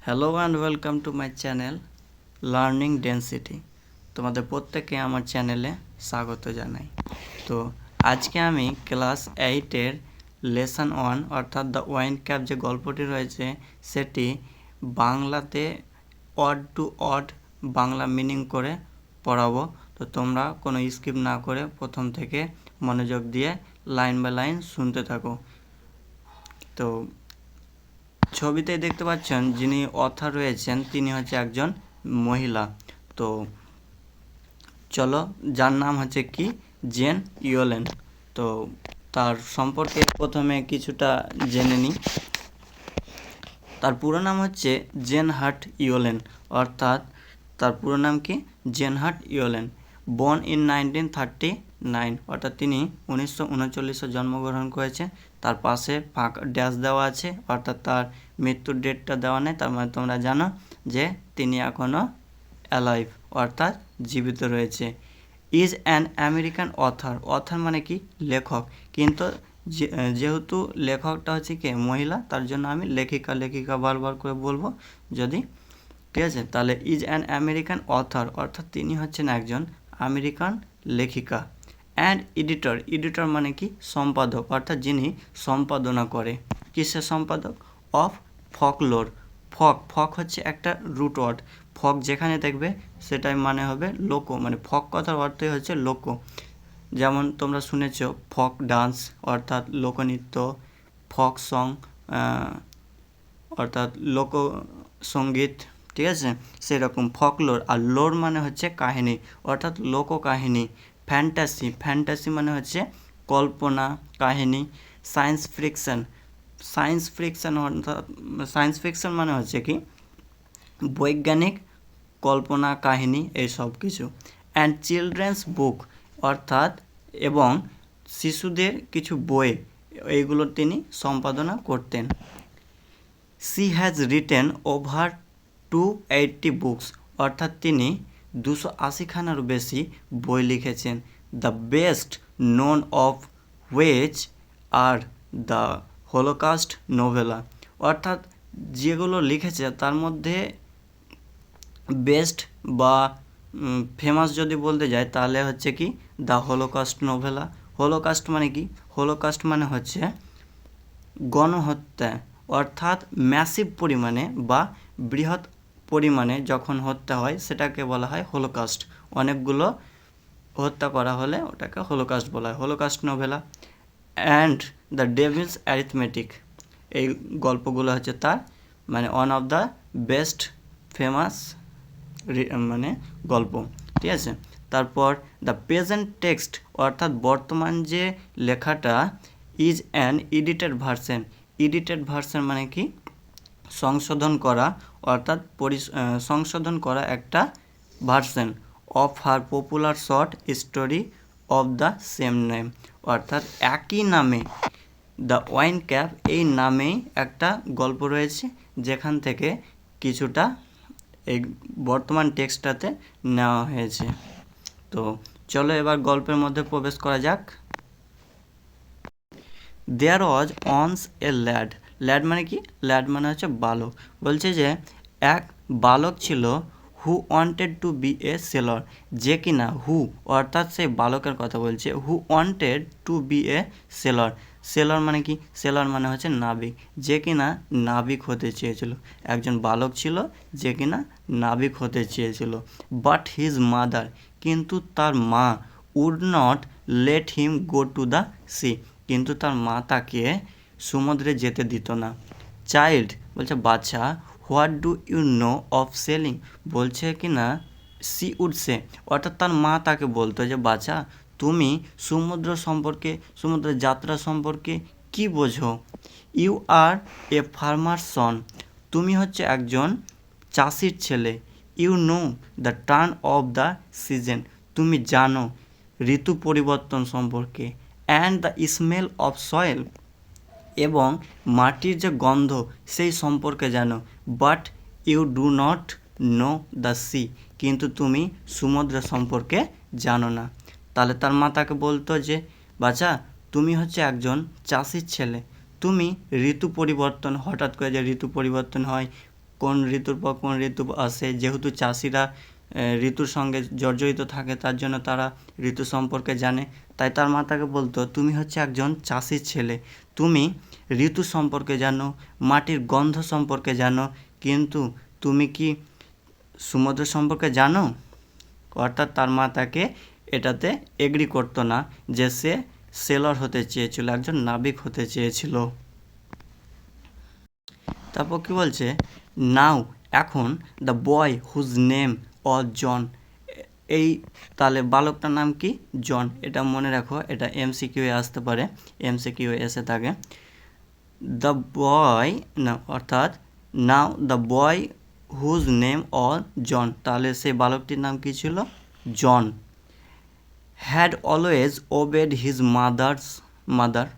Hello and welcome to my channel learning density. তোমাদের প্রত্যেককে আমার চ্যানেলে স্বাগত জানাই। তো আজকে আমি ক্লাস 8-এর লেসন 1 অর্থাৎ দ্য ওয়াইন ক্যাপ যে গল্পটি রয়েছে সেটি বাংলাতে word to word Bangla meaning করে পড়াবো। তো তোমরা কোনো স্কিপ না করে প্রথম থেকে মনোযোগ দিয়ে লাইন বাই লাইন শুনতে থাকো। তো ছবিতে দেখতে পাচ্ছেন যিনি অথর রয়েছেন তিনি হচ্ছে একজন মহিলা। তো চলো, যার নাম হচ্ছে কি জেন ইয়েলেন। তো তার সম্পর্কে প্রথমে কিছুটা জেনে নিই। তার পুরো নাম হচ্ছে জেন হার্ট ইয়েলেন, অর্থাৎ তার পুরো নাম কি Jane Hyatt Yolen. Born in 1939, অর্থাৎ তিনি 1939 জন্মগ্রহণ করেছে। তার পাশে ফাঁকা ড্যাশ দেওয়া আছে, অর্থাৎ তার মৃত্যুর ডেটটা দেওয়া নেই। তার মানে তোমরা জানো যে তিনি এখনও অ্যালাইভ, অর্থাৎ জীবিত রয়েছে। Is an American author, author মানে কি লেখক, কিন্তু যেহেতু লেখকটা হচ্ছে কি মহিলা, তার জন্য আমি লেখিকা বারবার করে বলবো যদি, ঠিক আছে। তাহলে ইজ অ্যান আমেরিকান অথর, অর্থাৎ তিনি হচ্ছেন একজন আমেরিকান লেখিকা। অ্যান্ড এডিটর মানে কি সম্পাদক, অর্থাৎ যিনি সম্পাদনা করে। কিসের সম্পাদক? Of folklore. ফক হচ্ছে একটা রুট ওয়ার্ড। ফক যেখানে দেখবে সেটাই মানে হবে লোক, মানে ফক কথার অর্থই হচ্ছে লোক। যেমন তোমরা শুনেছ ফক ডান্স অর্থাৎ লোকনৃত্য, ফক সং অর্থাৎ লোকসঙ্গীত, ঠিক আছে, সেরকম ফকলোর। আর লোর মানে হচ্ছে কাহিনী, অর্থাৎ লোককাহিনী। ফ্যান্টাসি মানে হচ্ছে কল্পনা কাহিনী। সায়েন্স ফিকশন অর্থাৎ সায়েন্স ফিকশন মানে হচ্ছে কি বৈজ্ঞানিক কল্পনা কাহিনী, এই সব কিছু। অ্যান্ড চিলড্রেন্স বুক, অর্থাৎ এবং শিশুদের কিছু বই, এইগুলো তিনি সম্পাদনা করতেন। She has written over 280 books, অর্থাৎ তিনি 280খানারও বেশি বই লিখেছেন। The best known of which are the Holocaust নোভেলা, অর্থাৎ যেগুলো লিখেছে তার মধ্যে বেস্ট বা ফেমাস যদি বলতে যায় তাহলে হচ্ছে কি দ্য হলোকাস্ট নোভেলা। হলোকাস্ট মানে কি? হলোকাস্ট মানে হচ্ছে গণহত্যা, অর্থাৎ ম্যাসিভ পরিমাণে বা বৃহৎ পরিমাণে যখন হত্যা হয় সেটাকে বলা হয় হলোকাস্ট। অনেকগুলো হত্যা করা হলে ওটাকে হলোকাস্ট বলা হয়, Holocaust নোভেলা। And the Devil's arithmetic, এই গল্পগুলো হচ্ছে তার মানে one of the best famous মানে গল্প, ঠিক আছে। তারপর দ্য প্রেজেন্ট টেক্সট, অর্থাৎ বর্তমান যে লেখাটা, ইজ অ্যান এডিটেড ভার্সন মানে কি সংশোধন করা, অর্থাৎ সংশোধন করা একটা version of her popular short story of the same name, অর্থাৎ একই নামে দ্য ওয়াইন ক্যাপ এই নামেই একটা গল্প রয়েছে যেখান থেকে কিছুটা এই বর্তমান টেক্সটটাতে নেওয়া হয়েছে। তো চলো এবার গল্পের মধ্যে প্রবেশ করা যাক। দেয়ার ওয়াজ অনস এ ল্যাড মানে কি? ল্যাড মানে হচ্ছে বালক। বলছে যে এক বালক ছিল হু wanted to B A Sailor, যে কিনা অর্থাৎ সেই বালকের কথা বলছে, হু wanted to B A Sailor মানে কি? সেলর মানে হচ্ছে নাবিক, যে কিনা নাবিক হতে চেয়েছিল। একজন বালক ছিল যে কিনা নাবিক হতে চেয়েছিল। বাট হিজ মাদার, কিন্তু তার মা, would not let him go to the sea, কিন্তু তার মা তাকে সমুদ্রে যেতে দিত না। চাইল্ড বলছে বাচ্চা, what do you know of sailing, বলছে কি না সি উড সে, অর্থাৎ তার মা তাকে বলতো যে বাচ্চা তুমি সমুদ্র সম্পর্কে, সমুদ্রের যাত্রা সম্পর্কে কি বোঝো? ইউ আর এ ফার্মার সন, তুমি হচ্ছে একজন চাষির ছেলে। You know the turn of the season, তুমি জানো ঋতু পরিবর্তন সম্পর্কে। And the smell of soil, এবং মাটির যে গন্ধ সেই সম্পর্কে জানো। But you do not know the sea, কিন্তু তুমি সমুদ্র সম্পর্কে জানো না। তাহলে তার মা তাকে বলতো যে বাচ্চা তুমি হচ্ছে একজন চাষির ছেলে, তুমি ঋতু পরিবর্তন, হঠাৎ করে যে ঋতু পরিবর্তন হয়, কোন ঋতুর পর কোন ঋতু আসে, যেহেতু চাষিরা ঋতুর সঙ্গে জর্জরিত থাকে তার জন্য তারা ঋতু সম্পর্কে জানে। তাই তার মা তাকে বলতো, তুমি হচ্ছে একজন চাষির ছেলে, তুমি ঋতু সম্পর্কে জানো, মাটির গন্ধ সম্পর্কে জানো, কিন্তু তুমি কি সমুদ্র সম্পর্কে জানো? অর্থাৎ তার মা তাকে এটাতে এগ্রি করতো না যে সে সেলর হতে চেয়েছিল, একজন নাবিক হতে চেয়েছিল। তারপর কি বলছে, নাও এখন the boy whose name was John, এই তাহলে বালকটার নাম কি? জন। এটা মনে রাখো, এটা এমসিকিউ এ আসতে পারে, এমসিকিউ এসে থাকে। দ্য বয় না, অর্থাৎ now the boy whose name was John, তাহলে সেই বালকটির নাম কি ছিল? John. Had always obeyed his mother.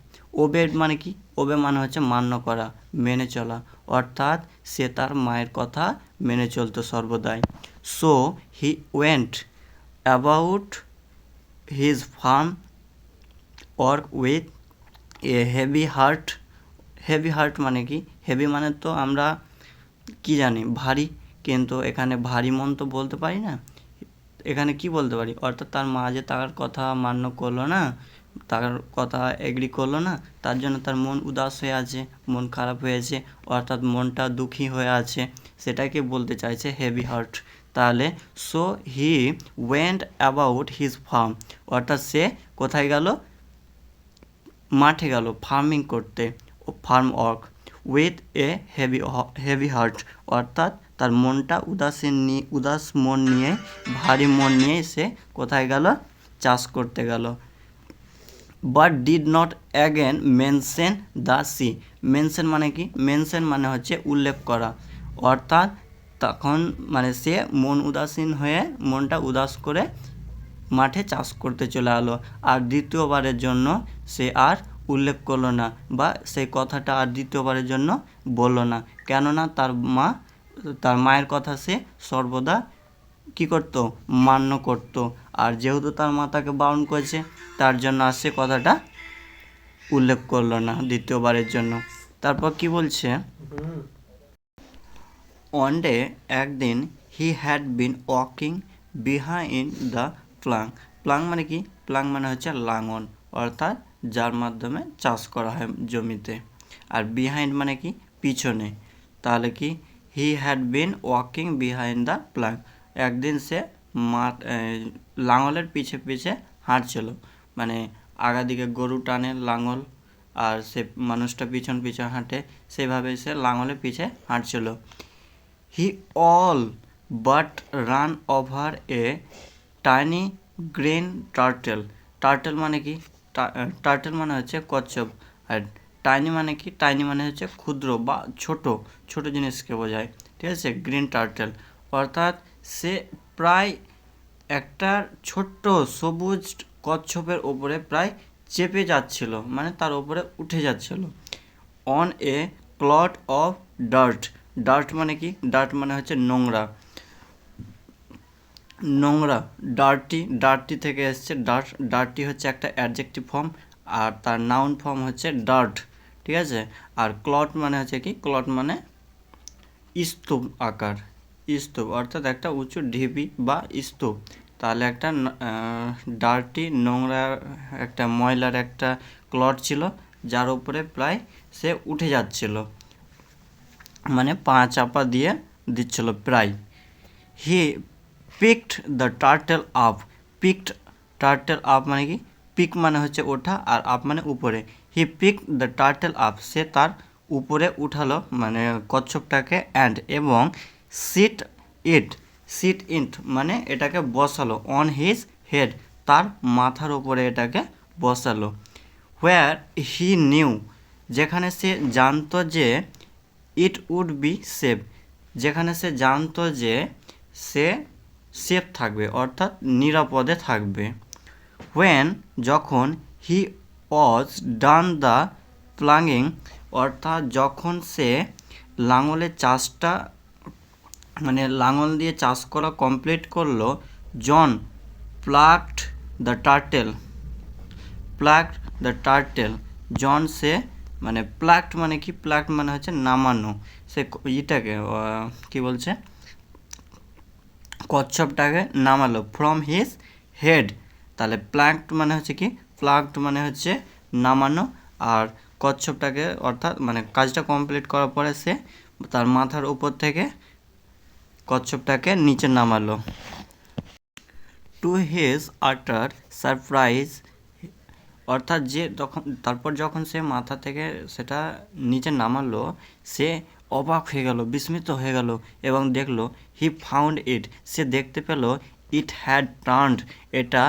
Obeyed মানে কি? ওবে মানে হচ্ছে মান্য করা, মেনে চলা, অর্থাৎ সে তার মায়ের কথা মেনে চলতো সর্বদাই। So he went about his farm work with a heavy heart. Heavy heart মানে কি? হেভি মানে তো আমরা কি জানি, ভারী, কিন্তু এখানে ভারী মন তো বলতে পারি না, এখানে কি বলতে পারি, অর্থাৎ তার মা যে তার কথা মান্য করলো না, তার কথা এগ্রি করলো না, তার জন্য তার মন উদাস হয়ে আছে, মন খারাপ হয়েছে, অর্থাৎ মনটা দুঃখী হয়ে আছে, সেটাকে বলতে চাইছে হেভি হার্ট। তাহলে so he went about his farm, অর্থাৎ সে কোথায় গেল? মাঠে গেল ফার্মিং করতে, farm work with a heavy heart, অর্থাৎ তার মনটা উদাস মন নিয়ে, ভারী মন নিয়ে সে কোথায় গেল? চাষ করতে গেল। But did not again mention the sea. Mention মানে কি? মেনশন মানে হচ্ছে উল্লেখ করা, অর্থাৎ তখন মানে সে মন উদাসীন হয়ে, মনটা উদাস করে মাঠে চাষ করতে চলে এলো, আর দ্বিতীয়বারের জন্য সে আর উল্লেখ করলো না, বা সেই কথাটা আর দ্বিতীয়বারের জন্য বললো না, কেননা তার মায়ের কথা সে সর্বদা কী করতো? মান্য করতো, আর যেহেতু তার মা তাকে বারণ করেছে, তার জন্য আর সে কথাটা উল্লেখ করলো না দ্বিতীয়বারের জন্য। তারপর কি বলছে, ওয়ান ডে, একদিন, he had been walking behind the Planck. Planck মানে কি? প্লাং মানে হচ্ছে লাঙল, অর্থাৎ যার মাধ্যমে চাষ করা হয় জমিতে, আর বিহাইন্ড মানে কি? পিছনে। তাহলে কি? He had been walking behind the Planck, একদিন সে লাঙলের পিছে পিছে হাঁটছিল, মানে আগাদিকে গরু টানে লাঙল, আর সে মানুষটা পিছন পিছন হাঁটে, সেভাবে সে লাঙলের পিছে হাঁটছিল। He all but ran over a tiny green turtle. Turtle মানে কি? টার্টেল মানে হচ্ছে কচ্ছপ, আর টাইনি মানে কি? টাইনি মানে হচ্ছে ক্ষুদ্র বা ছোট, ছোট জিনিসকে বোঝায়, ঠিক আছে? গ্রিন টার্টেল, অর্থাৎ সে প্রায় একটা ছোট্ট সবুজ কচ্ছপের ওপরে প্রায় চেপে যাচ্ছিল, মানে তার ওপরে উঠে যাচ্ছিল। On a clot of dirt. Dirt মানে কি? ডার্ট মানে হচ্ছে নোংরা, নোংরা, ডার্টি থেকে এসছে ডার্ট। ডার্টি হচ্ছে একটা অ্যাডজেক্টিভ ফর্ম, আর তার নাউন ফর্ম হচ্ছে ডার্ট, ঠিক আছে? আর ক্লট মানে হচ্ছে কি? ক্লট মানে স্তূপ আকার, স্তূপ, অর্থাৎ একটা উঁচু ঢিবি বা স্তূপ। তাহলে একটা ডার্টি, নোংরা, একটা ময়লার একটা ক্লট ছিল, যার উপরে প্রায় সে উঠে যাচ্ছিল, মানে পা চাপা দিয়ে দিচ্ছিল প্রায়। He picked the turtle up. Picked, turtle up মানে কি? পিক মানে হচ্ছে ওঠা, আর আপ মানে উপরে। He picked the turtle up, সে তার উপরে উঠালো, মানে কচ্ছপটাকে, এবং সিট ইট মানে এটাকে বসালো, অন হিজ হেড, তার মাথার উপরে এটাকে বসালো। হোয়ার হি নিউ, যেখানে সে জানতো যে, ইট উড বি সেফ, যেখানে সে জানতো যে সে সেফ থাকবে, অর্থাৎ নিরাপদে থাকবে। হোয়েন, যখন, হি ওয়াজ ডান দ্য প্লাঙ্গিং, অর্থাৎ যখন সে লাঙলের চাষটা, মানে লাঙল দিয়ে চাষ করা কমপ্লিট করলো, জন প্লাগড দ্য টার্টেল, জন সে মানে প্লাকড মানে কি, প্লাকড মানে হচ্ছে নামানো, সে ইটাকে কি বলছে, কচ্ছপটাকে নামালো ফ্রম হিজ হেড। তাহলে প্লাকড মানে হচ্ছে কি, প্লাকড মানে হচ্ছে নামানো, আর কচ্ছপটাকে অর্থাৎ মানে কাজটা কমপ্লিট করার পরে সে তার মাথার উপর থেকে কচ্ছপটাকে নিচে নামালো। টু হিজ আটার সারপ্রাইজ, অর্থাৎ যে তারপর যখন সে মাথা থেকে সেটা নিচে নামালো, সে অবাক হয়ে গেল, বিস্মিত হয়ে গেল এবং দেখলো, হি ফাউন্ড ইট, সে দেখতে পেল, ইট হ্যাড টার্নড, এটা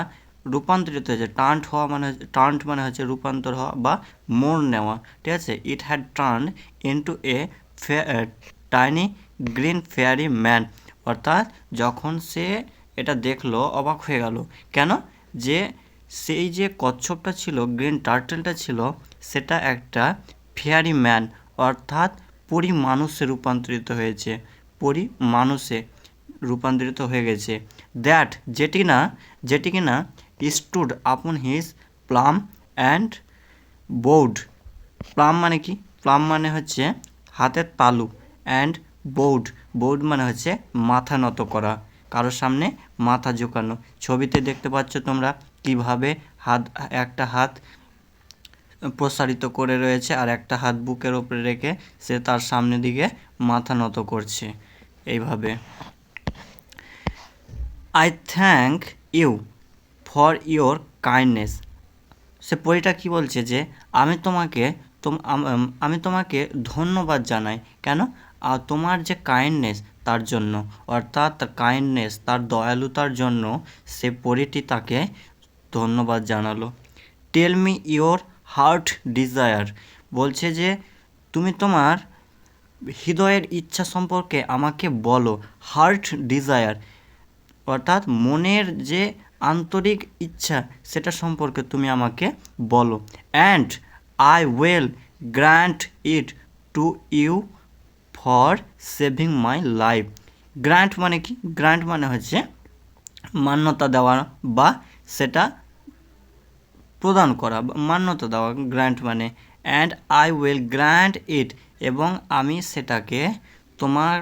রূপান্তরিত হয়েছে। টার্নড মানে হচ্ছে রূপান্তর হওয়া বা মোড় নেওয়া, ঠিক আছে। It had turned into a tiny green fairy man, অর্থাৎ যখন সে এটা দেখলো অবাক হয়ে গেল। কেন? যে সেই যে কচ্ছপটা ছিল, গ্রিন টার্টেলটা ছিল, সেটা একটা ফেয়ারি ম্যান, অর্থাৎ পরি মানুষে রূপান্তরিত হয়েছে, পরি মানুষে রূপান্তরিত হয়ে গেছে। দ্যাট, যেটি কিনা stood upon his plum and board. Plum মানে কি? প্লাম মানে হচ্ছে হাতের তালু, অ্যান্ড বোর্ড মানে হচ্ছে মাথা নত করা, কারোর সামনে মাথা ঝুঁকানো। ছবিতে দেখতে পাচ্ছ তোমরা কিভাবে একটা হাত প্রসারিত করে রয়েছে আর একটা হাত বুকের ওপরে রেখে সে তার সামনের দিকে মাথা নত করছে এইভাবে। I thank you for your kindness. সে পরীটা কি বলছে যে আমি তোমাকে ধন্যবাদ জানাই। কেন? তোমার যে কাইন্ডনেস তার জন্য, অর্থাৎ তার কাইন্ডনেস, তার দয়ালুতার জন্য সে পরীটি তাকে ধন্যবাদ জানালো। Tell me your heart desire, বলছে যে তুমি তোমার হৃদয়ের ইচ্ছা সম্পর্কে আমাকে বলো। হার্ট ডিজায়ার অর্থাৎ মনের যে আন্তরিক ইচ্ছা সেটা সম্পর্কে তুমি আমাকে বলো। And I will grant it to you for saving my life. Grant মানে কি? গ্র্যান্ট মানে হচ্ছে মান্যতা দেওয়া বা সেটা প্রদান করা, মান্যতা দেওয়া, গ্র্যান্ট মানে। অ্যান্ড আই উইল গ্র্যান্ট ইট, এবং আমি সেটাকে তোমার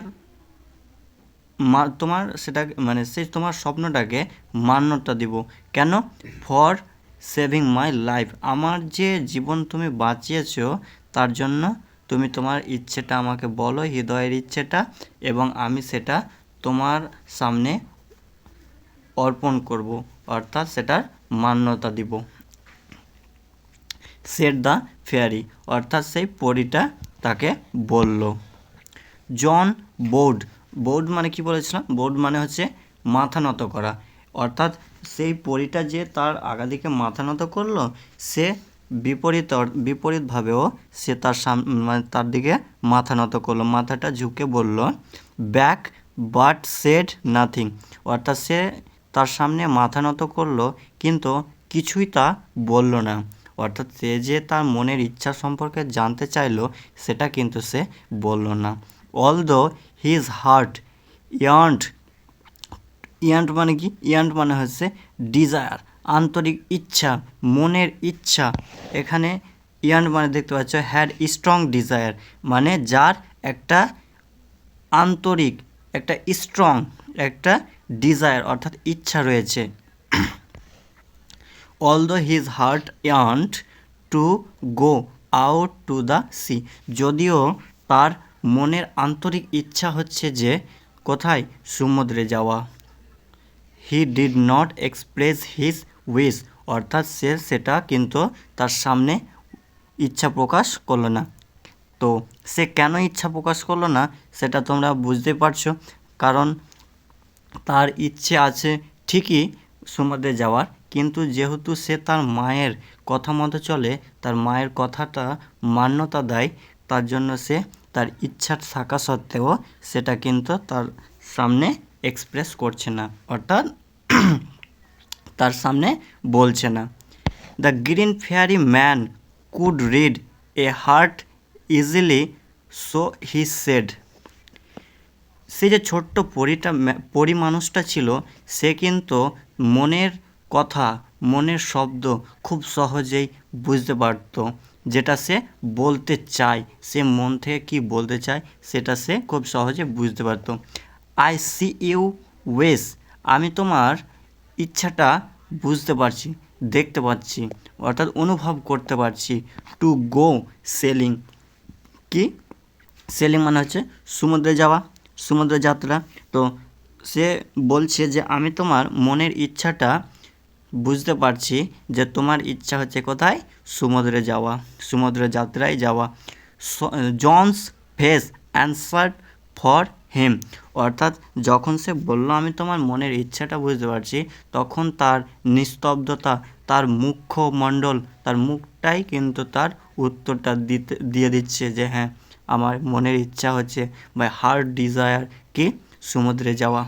সেটাকে মানে তোমার স্বপ্নটাকে মান্যতা দিব। কেন? ফর সেভিং মাই লাইফ, আমার যে জীবন তুমি বাঁচিয়েছো তার জন্য তুমি তোমার ইচ্ছেটা আমাকে বলো, হৃদয়ের ইচ্ছেটা, এবং আমি সেটা তোমার সামনে অর্পণ করব, অর্থাৎ সেটার মান্যতা দিব। সেড দ্য ফেয়ারি, অর্থাৎ সেই পরীটা তাকে বলল। জন বোর্ড মানে কি বলেছিলাম? বোর্ড মানে হচ্ছে মাথা নত করা, অর্থাৎ সেই পরীটা যে তার আগাদিকে মাথা নত করলো, সে বিপরীতভাবেও সে মানে তার দিকে মাথা নত করলো, মাথাটা ঝুঁকে বলল ব্যাক, বাট সেড নাথিং, অর্থাৎ সে তার সামনে মাথা নত করলো কিন্তু কিছুই তা বলল না, অর্থাৎ সে যে তার মনের ইচ্ছা সম্পর্কে জানতে চাইলো সেটা কিন্তু সে বলল না। অলদো হিজ হার্ট ইয়ান্ড মানে কি? ইয়ান্ড মানে হচ্ছে ডিজায়ার, আন্তরিক ইচ্ছা, মনের ইচ্ছা। এখানে ইয়ান্ড মানে দেখতে পাচ্ছ হ্যাড স্ট্রং ডিজায়ার, মানে যার একটা আন্তরিক, একটা স্ট্রং, একটা ডিজায়ার অর্থাৎ ইচ্ছা রয়েছে। Although his heart yearned to go out to the sea, যদিও তার মনের আন্তরিক ইচ্ছা হচ্ছে যে কোথায়? সমুদ্রে যাওয়া। He did not express his wish, অর্থাৎ সে সেটা কিন্তু তার সামনে ইচ্ছা প্রকাশ করলো না। তো সে কেন ইচ্ছা প্রকাশ করলো না সেটা তোমরা বুঝতে পারছো, কারণ তার ইচ্ছে আছে ঠিকই সমুদ্রে যাওয়ার, কিন্তু যেহেতু সে তার মায়ের কথা মতো চলে, তার মায়ের কথাটা মান্যতা দেয়, তার জন্য সে তার ইচ্ছা থাকা সত্ত্বেও সেটা কিন্তু তার সামনে এক্সপ্রেস করছে না, অর্থাৎ তার সামনে বলছে না। The green fairy man could read a heart easily, so he said. সে যে ছোট্ট পরি মানুষটা ছিল, সে কিন্তু মনের কথা, মনের শব্দ খুব সহজেই বুঝতে পারত। যেটা সে বলতে চায়, সে মন থেকে কী বলতে চায় সেটা সে খুব সহজে বুঝতে পারতো। আই সি ইউ ওয়েস, আমি তোমার ইচ্ছাটা বুঝতে পারছি, দেখতে পাচ্ছি, অর্থাৎ অনুভব করতে পারছি। টু গো সেলিং, কি সেলিং মানে হচ্ছে সমুদ্রে যাওয়া, সমুদ্র যাত্রা। তো সে বলছে যে আমি তোমার মনের ইচ্ছাটা বুঝতে পারছি, যে তোমার ইচ্ছা হচ্ছে কোথায়, সমুদ্রে যাওয়া, সমুদ্র যাত্রায় যাওয়া। John's face answered for him, অর্থাৎ যখন সে বলল আমি তোমার মনের ইচ্ছাটা বুঝতে পারছি, তখন তার নিস্তব্ধতা, তার মুখমণ্ডল, তার মুখটাই কিন্তু তার উত্তরটা দিয়ে দিচ্ছে যে হ্যাঁ, আমার মনের ইচ্ছা হচ্ছে বা হার্ট ডিজায়ার কি সমুদ্রে যাওয়া।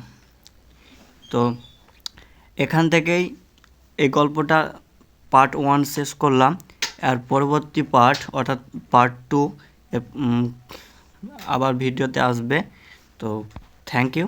তো এখান থেকেই এই গল্পটা পার্ট 1 শেষ করলাম। আর পরবর্তী পার্ট অর্থাৎ পার্ট 2 আবার ভিডিওতে আসবে। তো থ্যাংক ইউ।